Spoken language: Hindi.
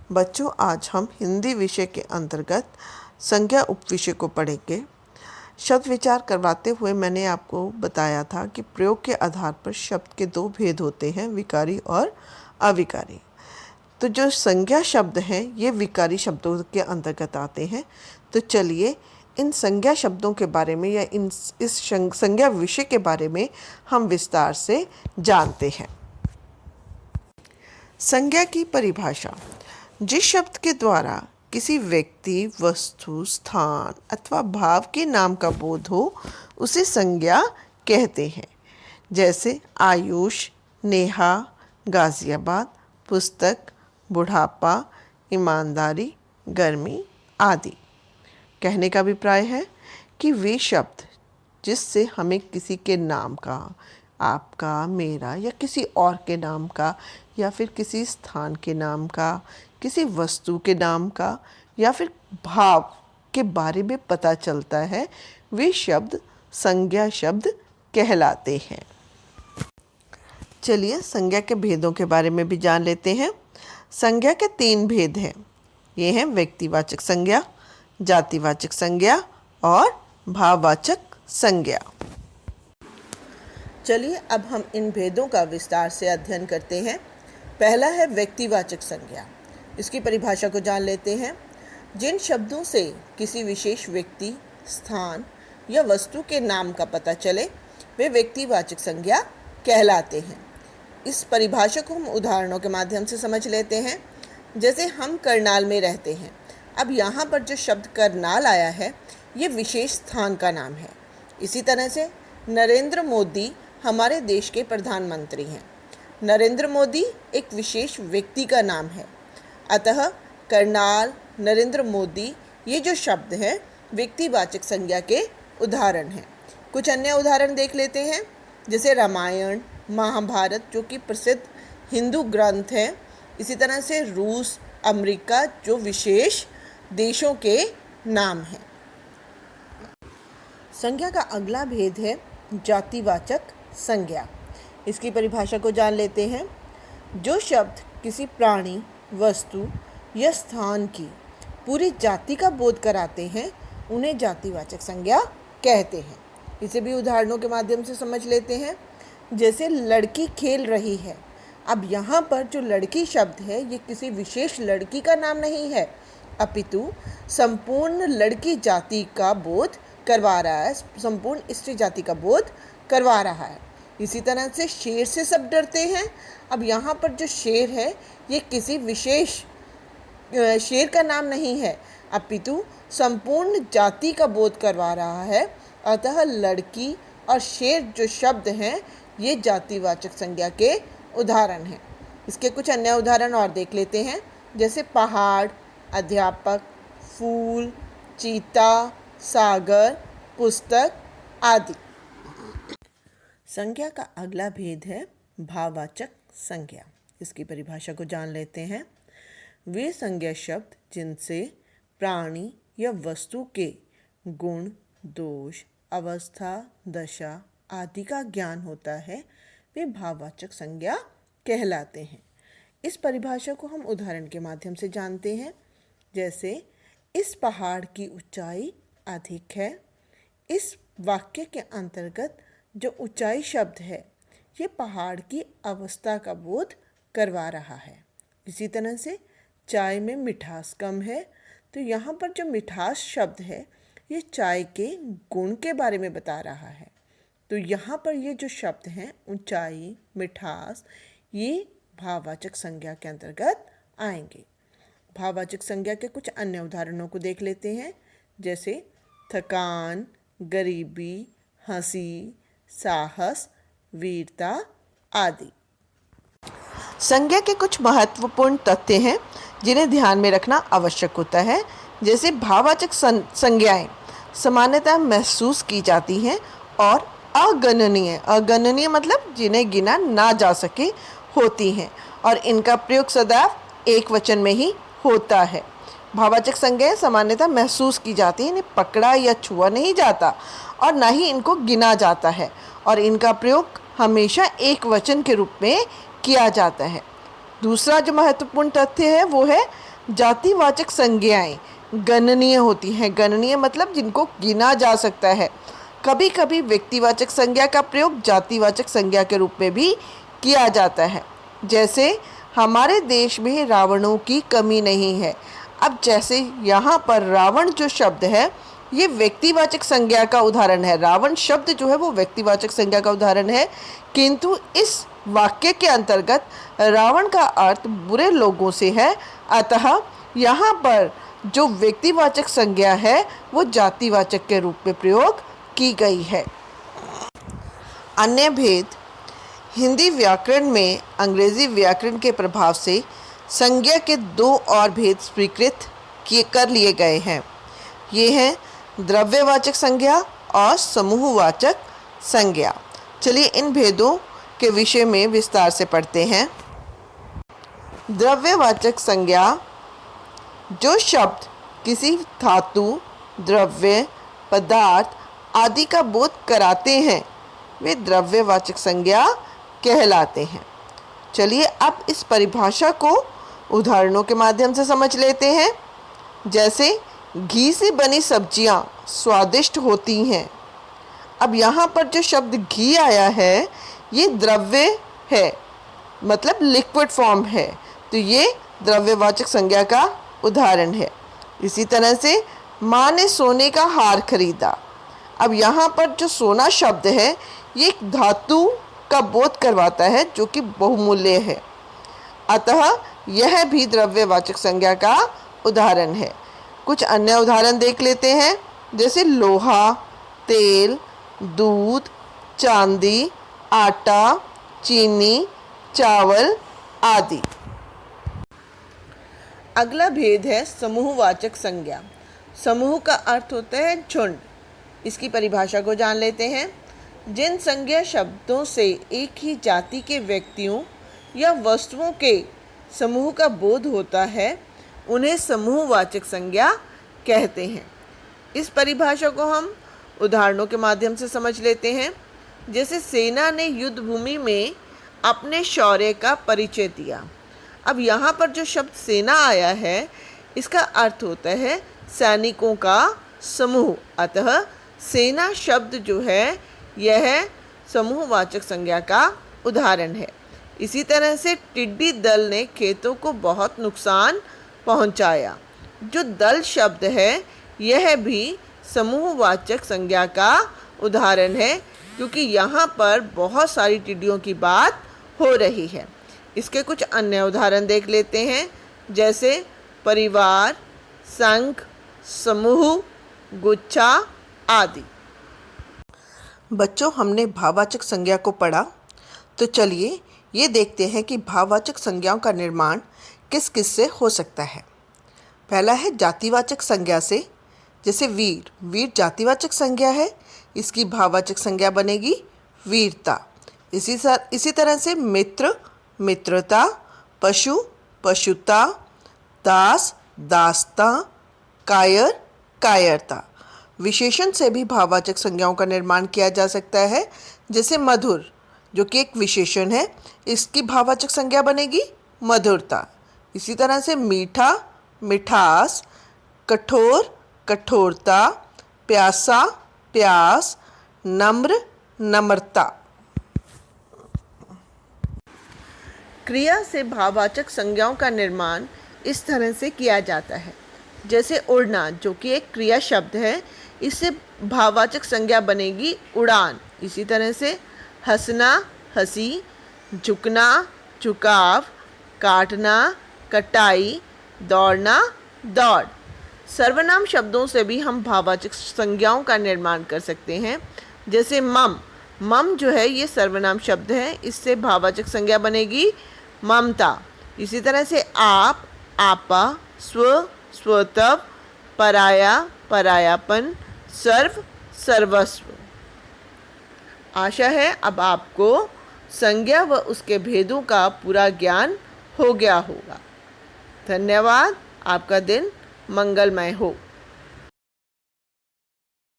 बच्चों, आज हम हिंदी विषय के अंतर्गत संज्ञा उपविषय को पढ़ेंगे। शब्द विचार करवाते हुए मैंने आपको बताया था कि प्रयोग के आधार पर शब्द के दो भेद होते हैं, विकारी और अविकारी। तो जो संज्ञा शब्द हैं ये विकारी शब्दों के अंतर्गत आते हैं। तो चलिए इन संज्ञा शब्दों के बारे में या इस संज्ञा विषय के बारे में हम विस्तार से जानते हैं। संज्ञा की परिभाषा: जिस शब्द के द्वारा किसी व्यक्ति, वस्तु, स्थान अथवा भाव के नाम का बोध हो उसे संज्ञा कहते हैं। जैसे आयुष, नेहा, गाजियाबाद, पुस्तक, बुढ़ापा, ईमानदारी, गर्मी आदि। कहने का अभिप्राय है कि वे शब्द जिससे हमें किसी के नाम का, आपका, मेरा या किसी और के नाम का या फिर किसी स्थान के नाम का, किसी वस्तु के नाम का या फिर भाव के बारे में पता चलता है, वे शब्द संज्ञा शब्द कहलाते हैं। चलिए संज्ञा के भेदों के बारे में भी जान लेते हैं। संज्ञा के 3 भेद हैं। ये हैं व्यक्तिवाचक संज्ञा, जातिवाचक संज्ञा और भाववाचक संज्ञा। चलिए अब हम इन भेदों का विस्तार से अध्ययन करते हैं। पहला है व्यक्तिवाचक संज्ञा। इसकी परिभाषा को जान लेते हैं। जिन शब्दों से किसी विशेष व्यक्ति, स्थान या वस्तु के नाम का पता चले वे व्यक्तिवाचक संज्ञा कहलाते हैं। इस परिभाषा को हम उदाहरणों के माध्यम से समझ लेते हैं। जैसे हम करनाल में रहते हैं। अब यहाँ पर जो शब्द करनाल आया है ये विशेष स्थान का नाम है। इसी तरह से नरेंद्र मोदी हमारे देश के प्रधानमंत्री हैं। नरेंद्र मोदी एक विशेष व्यक्ति का नाम है। अतः करनाल, नरेंद्र मोदी ये जो शब्द हैं व्यक्तिवाचक संज्ञा के उदाहरण हैं। कुछ अन्य उदाहरण देख लेते हैं। जैसे रामायण, महाभारत जो कि प्रसिद्ध हिंदू ग्रंथ हैं। इसी तरह से रूस, अमेरिका जो विशेष देशों के नाम हैं। संज्ञा का अगला भेद है जातिवाचक संज्ञा। इसकी परिभाषा को जान लेते हैं। जो शब्द किसी प्राणी, वस्तु या स्थान की पूरी जाति का बोध कराते हैं उन्हें जातिवाचक संज्ञा कहते हैं। इसे भी उदाहरणों के माध्यम से समझ लेते हैं। जैसे लड़की खेल रही है। अब यहाँ पर जो लड़की शब्द है ये किसी विशेष लड़की का नाम नहीं है, अपितु संपूर्ण लड़की जाति का बोध करवा रहा है, संपूर्ण स्त्री जाति का बोध करवा रहा है। इसी तरह से शेर से सब डरते हैं। अब यहाँ पर जो शेर है ये किसी विशेष शेर का नाम नहीं है, अपितु संपूर्ण जाति का बोध करवा रहा है। अतः लड़की और शेर जो शब्द हैं ये जातिवाचक संज्ञा के उदाहरण हैं। इसके कुछ अन्य उदाहरण और देख लेते हैं। जैसे पहाड़, अध्यापक, फूल, चीता, सागर, पुस्तक आदि। संज्ञा का अगला भेद है भाववाचक संज्ञा। इसकी परिभाषा को जान लेते हैं। वे संज्ञा शब्द जिनसे प्राणी या वस्तु के गुण, दोष, अवस्था, दशा आदि का ज्ञान होता है वे भाववाचक संज्ञा कहलाते हैं। इस परिभाषा को हम उदाहरण के माध्यम से जानते हैं। जैसे इस पहाड़ की ऊंचाई अधिक है। इस वाक्य के अंतर्गत जो ऊंचाई शब्द है ये पहाड़ की अवस्था का बोध करवा रहा है। इसी तरह से चाय में मिठास कम है, तो यहाँ पर जो मिठास शब्द है ये चाय के गुण के बारे में बता रहा है। तो यहाँ पर ये जो शब्द हैं ऊंचाई, मिठास, ये भाववाचक संज्ञा के अंतर्गत आएंगे। भाववाचक संज्ञा के कुछ अन्य उदाहरणों को देख लेते हैं। जैसे थकान, गरीबी, हंसी, साहस, वीरता आदि। संज्ञा के कुछ महत्वपूर्ण तथ्य हैं जिन्हें ध्यान में रखना आवश्यक होता है। जैसे भाववाचक संज्ञाएं सामान्यतः महसूस की जाती हैं और अगणनीय मतलब जिन्हें गिना ना जा सके होती हैं और इनका प्रयोग सदैव एक वचन में ही होता है। भाववाचक संज्ञाएं सामान्यतः महसूस की जाती हैं, इन्हें पकड़ा या छुआ नहीं जाता और ना ही इनको गिना जाता है और इनका प्रयोग हमेशा एक वचन के रूप में किया जाता है। दूसरा जो महत्वपूर्ण तथ्य है वो है जातिवाचक संज्ञाएं गणनीय होती हैं। गणनीय मतलब जिनको गिना जा सकता है। कभी कभी व्यक्तिवाचक संज्ञा का प्रयोग जातिवाचक संज्ञा के रूप में भी किया जाता है। जैसे हमारे देश में रावणों की कमी नहीं है। अब जैसे यहाँ पर रावण जो शब्द है ये व्यक्तिवाचक संज्ञा का उदाहरण है। रावण शब्द जो है वो व्यक्तिवाचक संज्ञा का उदाहरण है, किंतु इस वाक्य के अंतर्गत रावण का अर्थ बुरे लोगों से है। अतः यहाँ पर जो व्यक्तिवाचक संज्ञा है वो जातिवाचक के रूप में प्रयोग की गई है। अन्य भेद, हिंदी व्याकरण में अंग्रेजी व्याकरण के प्रभाव से संज्ञा के दो और भेद स्वीकृत कर लिए गए हैं। ये हैं द्रव्यवाचक संज्ञा और समूहवाचक संज्ञा। चलिए इन भेदों के विषय में विस्तार से पढ़ते हैं। द्रव्यवाचक संज्ञा, जो शब्द किसी धातु, द्रव्य, पदार्थ आदि का बोध कराते हैं वे द्रव्यवाचक संज्ञा कहलाते हैं। चलिए अब इस परिभाषा को उदाहरणों के माध्यम से समझ लेते हैं। जैसे घी से बनी सब्जियां स्वादिष्ट होती हैं। अब यहाँ पर जो शब्द घी आया है ये द्रव्य है, मतलब लिक्विड फॉर्म है, तो ये द्रव्यवाचक संज्ञा का उदाहरण है। इसी तरह से माँ ने सोने का हार खरीदा। अब यहाँ पर जो सोना शब्द है ये एक धातु का बोध करवाता है जो कि बहुमूल्य है, अतः यह भी द्रव्यवाचक संज्ञा का उदाहरण है। कुछ अन्य उदाहरण देख लेते हैं। जैसे लोहा, तेल, दूध, चांदी, आटा, चीनी, चावल आदि। अगला भेद है समूहवाचक संज्ञा। समूह का अर्थ होता है झुंड। इसकी परिभाषा को जान लेते हैं। जिन संज्ञा शब्दों से एक ही जाति के व्यक्तियों या वस्तुओं के समूह का बोध होता है उन्हें समूहवाचक संज्ञा कहते हैं। इस परिभाषा को हम उदाहरणों के माध्यम से समझ लेते हैं। जैसे सेना ने युद्ध भूमि में अपने शौर्य का परिचय दिया। अब यहाँ पर जो शब्द सेना आया है इसका अर्थ होता है सैनिकों का समूह, अतः सेना शब्द जो है यह समूहवाचक संज्ञा का उदाहरण है। इसी तरह से टिड्डी दल ने खेतों को बहुत नुकसान पहुंचाया। जो दल शब्द है यह भी समूहवाचक संज्ञा का उदाहरण है, क्योंकि यहाँ पर बहुत सारी टिड्डियों की बात हो रही है। इसके कुछ अन्य उदाहरण देख लेते हैं। जैसे परिवार, संघ, समूह, गुच्छा आदि। बच्चों, हमने भाववाचक संज्ञा को पढ़ा, तो चलिए ये देखते हैं कि भाववाचक संज्ञाओं का निर्माण किस किस से हो सकता है। पहला है जातिवाचक संज्ञा से। जैसे वीर, वीर जातिवाचक संज्ञा है, इसकी भाववाचक संज्ञा बनेगी वीरता। इसी तरह से मित्र, मित्रता, पशु, पशुता, दास, दासता, कायर, कायरता। विशेषण से भी भाववाचक संज्ञाओं का निर्माण किया जा सकता है। जैसे मधुर, जो कि एक विशेषण है, इसकी भाववाचक संज्ञा बनेगी मधुरता। इसी तरह से मीठा, मिठास, कठोर, कठोरता, प्यासा, प्यास, नम्र, नम्रता। क्रिया से भाववाचक संज्ञाओं का निर्माण इस तरह से किया जाता है। जैसे उड़ना, जो कि एक क्रिया शब्द है, इससे भाववाचक संज्ञा बनेगी उड़ान। इसी तरह से हंसना, हंसी, झुकना, झुकाव, काटना, कटाई, दौड़ना, दौड़। सर्वनाम शब्दों से भी हम भाववाचक संज्ञाओं का निर्माण कर सकते हैं। जैसे मम, मम जो है ये सर्वनाम शब्द है, इससे भाववाचक संज्ञा बनेगी ममता। इसी तरह से आप, आपा, स्व, स्वतव, पराया, परायापन, सर्व, सर्वस्व। आशा है अब आपको संज्ञा व उसके भेदों का पूरा ज्ञान हो गया होगा। धन्यवाद। आपका दिन मंगलमय हो।